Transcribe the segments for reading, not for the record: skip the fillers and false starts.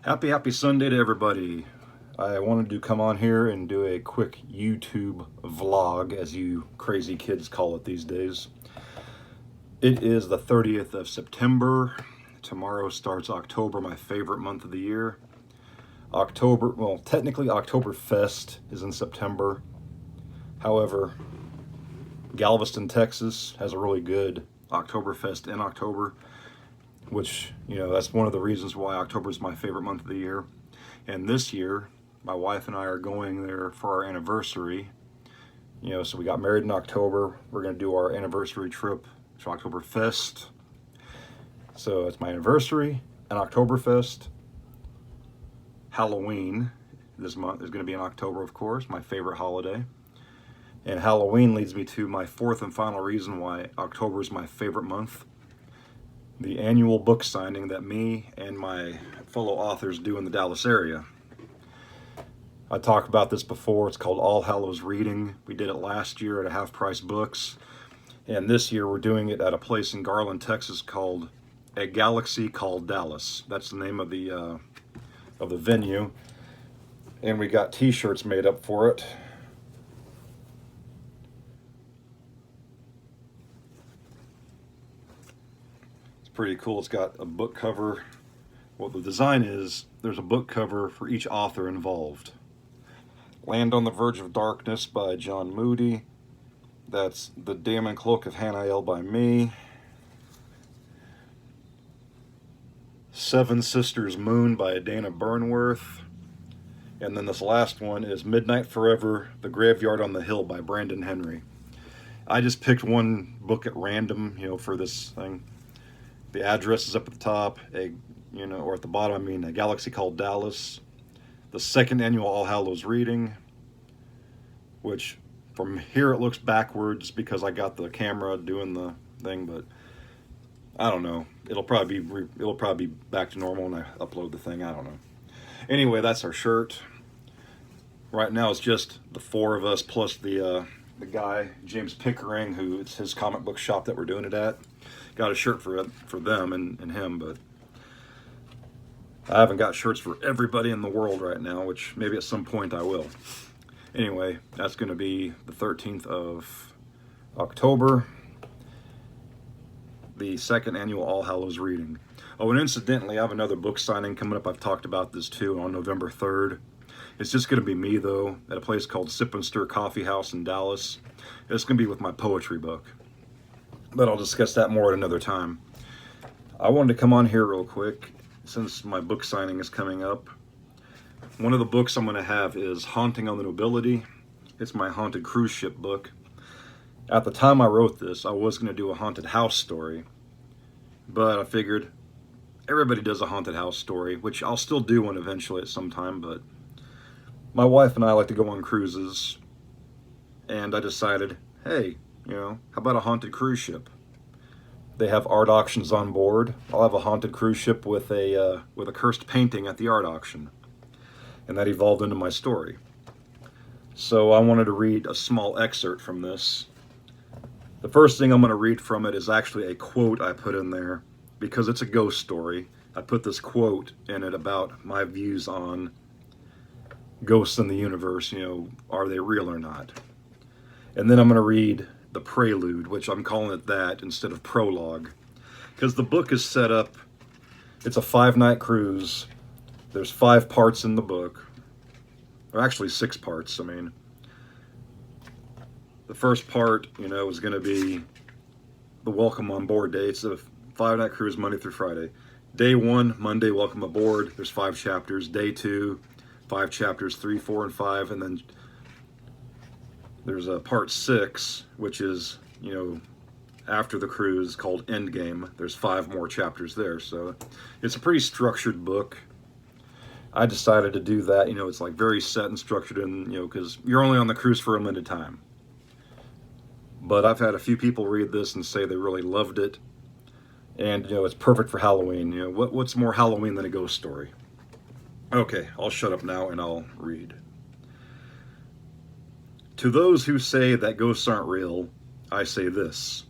Happy Sunday to everybody. I wanted to come on here and do a quick YouTube vlog, as you crazy kids call it these days. It is the 30th of September. Tomorrow starts October, my favorite month of the year. Technically Oktoberfest is in September. However, Galveston, Texas has a really good Oktoberfest in October, which, that's one of the reasons why October is my favorite month of the year. And this year, my wife and I are going there for our anniversary. So we got married in October. We're going to do our anniversary trip to Oktoberfest. So it's my anniversary and Oktoberfest. Halloween this month is going to be in October, of course, my favorite holiday. And Halloween leads me to my fourth and final reason why October is my favorite month. The annual book signing that me and my fellow authors do in the Dallas area. I talked about this before. It's called All Hallows Reading. We did it last year at a Half Price Books, and this year we're doing it at a place in Garland, Texas called A Galaxy Called Dallas. That's the name of the venue, and we got t-shirts made up for it. Pretty cool. It's got a book cover. Well, the design is there's a book cover for each author involved. Land on the Verge of Darkness by John Moody. That's The Damon Cloak of Hanael by me. Seven Sisters Moon by Dana Burnworth. And then this last one is Midnight Forever, The Graveyard on the Hill by Brandon Henry. I just picked one book at random, for this thing. The address is up at the top, or at the bottom, A Galaxy Called Dallas. The second annual All Hallows Reading, which from here it looks backwards because I got the camera doing the thing, but I don't know. It'll probably be back to normal when I upload the thing. I don't know. Anyway, that's our shirt. Right now it's just the four of us plus the guy James Pickering, who it's his comic book shop that we're doing it at. Got a shirt for them and him, but I haven't got shirts for everybody in the world right now, which maybe at some point I will. Anyway, that's going to be the 13th of October, the second annual All Hallows Reading. Oh, and incidentally, I have another book signing coming up. I've talked about this too on November 3rd. It's just going to be me, though, at a place called Sip and Stir Coffee House in Dallas. It's going to be with my poetry book, but I'll discuss that more at another time. I wanted to come on here real quick since my book signing is coming up. One of the books I'm going to have is Haunting on the Nobility. It's my haunted cruise ship book. At the time I wrote this, I was going to do a haunted house story, but I figured everybody does a haunted house story, which I'll still do one eventually at some time, but my wife and I like to go on cruises, and I decided, hey, how about a haunted cruise ship? They have art auctions on board. I'll have a haunted cruise ship with a cursed painting at the art auction. And that evolved into my story. So I wanted to read a small excerpt from this. The first thing I'm going to read from it is actually a quote I put in there, because it's a ghost story. I put this quote in it about my views on ghosts in the universe, are they real or not? And then I'm going to read the Prelude, which I'm calling it that instead of prologue, because the book is set up, it's a 5-night cruise. There's 5 parts in the book, or actually 6 parts. The first part, is going to be the welcome on board day. It's a 5-night cruise, Monday through Friday. Day 1, Monday, welcome aboard. There's 5 chapters. Day 2, 5 chapters, 3, 4, and 5, and then there's a part 6, which is, after the cruise, called Endgame. There's 5 more chapters there, so it's a pretty structured book. I decided to do that, it's like very set and structured, and, because you're only on the cruise for a limited time. But I've had a few people read this and say they really loved it, and, it's perfect for Halloween. What's more Halloween than a ghost story? Okay, I'll shut up now and I'll read. To those who say that ghosts aren't real, I say this.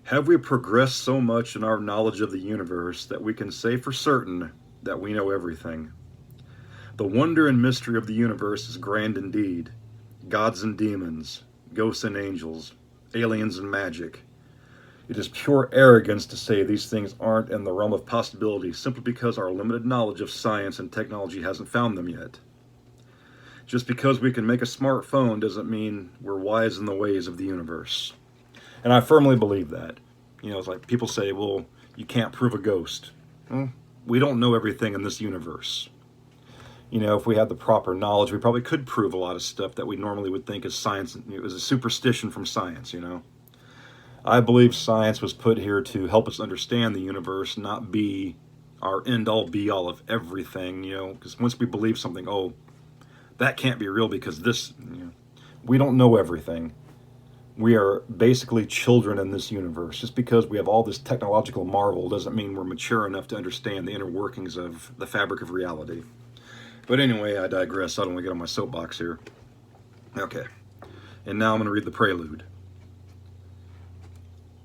Have we progressed so much in our knowledge of the universe that we can say for certain that we know everything. The wonder and mystery of the universe is grand indeed. Gods and demons, ghosts and angels, aliens and magic. It is pure arrogance to say these things aren't in the realm of possibility simply because our limited knowledge of science and technology hasn't found them yet. Just because we can make a smartphone doesn't mean we're wise in the ways of the universe. And I firmly believe that. You know, it's like people say, well, you can't prove a ghost. Well, we don't know everything in this universe. You know, if we had the proper knowledge, we probably could prove a lot of stuff that we normally would think is science. It was a superstition from science, you know. I believe science was put here to help us understand the universe, not be our end-all, be-all of everything, you know. Because once we believe something, oh, that can't be real because this, you know, we don't know everything. We are basically children in this universe. Just because we have all this technological marvel doesn't mean we're mature enough to understand the inner workings of the fabric of reality. But anyway, I digress. I don't want to get on my soapbox here. Okay, and now I'm going to read the Prelude.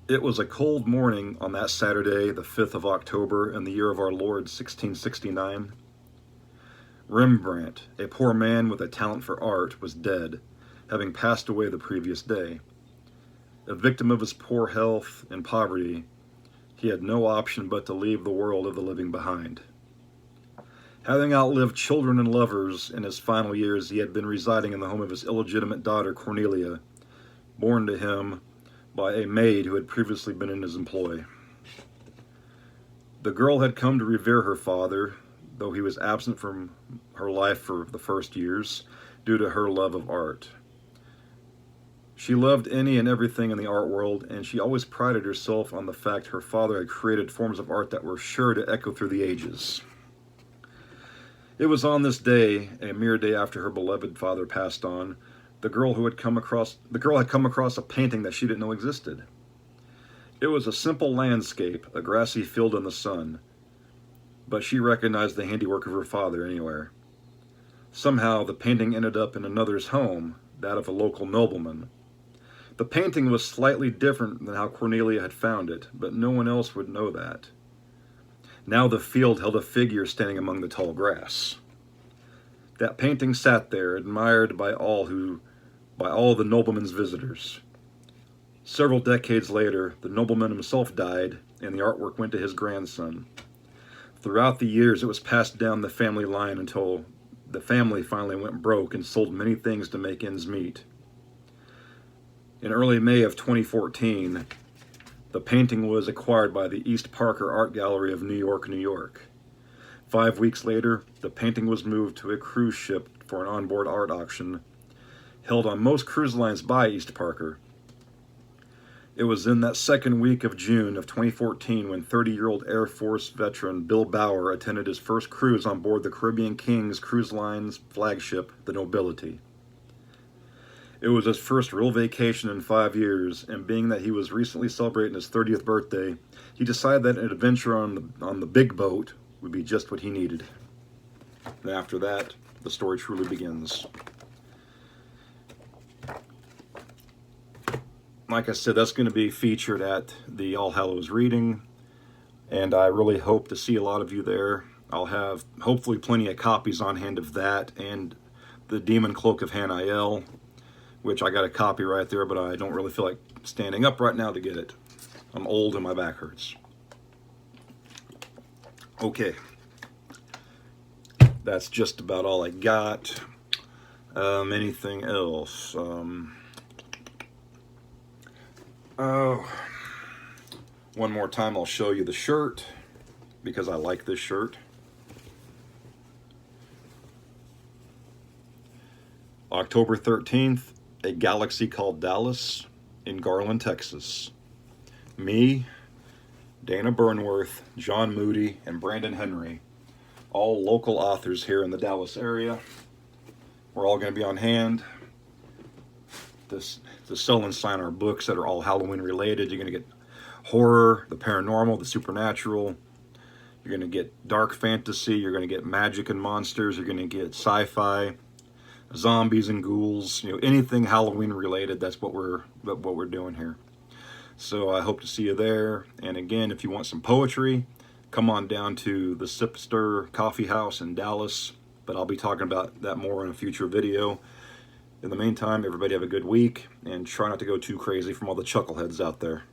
It was a cold morning on that Saturday, the 5th of October, in the year of our Lord, 1669. Rembrandt, a poor man with a talent for art, was dead, having passed away the previous day. A victim of his poor health and poverty, he had no option but to leave the world of the living behind. Having outlived children and lovers in his final years, he had been residing in the home of his illegitimate daughter, Cornelia, born to him by a maid who had previously been in his employ. The girl had come to revere her father, though he was absent from her life for the first years, due to her love of art. She loved any and everything in the art world, and she always prided herself on the fact her father had created forms of art that were sure to echo through the ages. It was on this day, a mere day after her beloved father passed on, the girl had come across a painting that she didn't know existed. It was a simple landscape, a grassy field in the sun, but she recognized the handiwork of her father anywhere. Somehow the painting ended up in another's home, that of a local nobleman. The painting was slightly different than how Cornelia had found it, but no one else would know that. Now the field held a figure standing among the tall grass. That painting sat there, admired by all the nobleman's visitors. Several decades later, the nobleman himself died, and the artwork went to his grandson. Throughout the years, it was passed down the family line until the family finally went broke and sold many things to make ends meet. In early May of 2014, the painting was acquired by the East Parker Art Gallery of New York, New York. 5 weeks later, the painting was moved to a cruise ship for an onboard art auction held on most cruise lines by East Parker. It was in that second week of June of 2014 when 30-year-old Air Force veteran Bill Bauer attended his first cruise on board the Caribbean King's Cruise Line's flagship, the Nobility. It was his first real vacation in 5 years, and being that he was recently celebrating his 30th birthday, he decided that an adventure on the big boat would be just what he needed. And after that, the story truly begins. Like I said, that's going to be featured at the All Hallows Reading, and I really hope to see a lot of you there. I'll have hopefully plenty of copies on hand of that and the Demon Cloak of Hanael, which I got a copy right there, but I don't really feel like standing up right now to get it. I'm old and my back hurts. Okay. That's just about all I got. Anything else? One more time I'll show you the shirt, because I like this shirt. October 13th, A Galaxy Called Dallas in Garland, Texas. Me, Dana Burnworth, John Moody, and Brandon Henry, all local authors here in the Dallas area. We're all going to be on hand to sell and sign our books that are all Halloween related. You're going to get horror, the paranormal, the supernatural. You're going to get dark fantasy. You're going to get magic and monsters. You're going to get sci-fi, zombies and ghouls. You know, anything Halloween related. That's what we're doing here. So I hope to see you there. And again, if you want some poetry, come on down to the Sip Stir Coffee House in Dallas, but I'll be talking about that more in a future video. In the meantime, everybody have a good week, and try not to go too crazy from all the chuckleheads out there.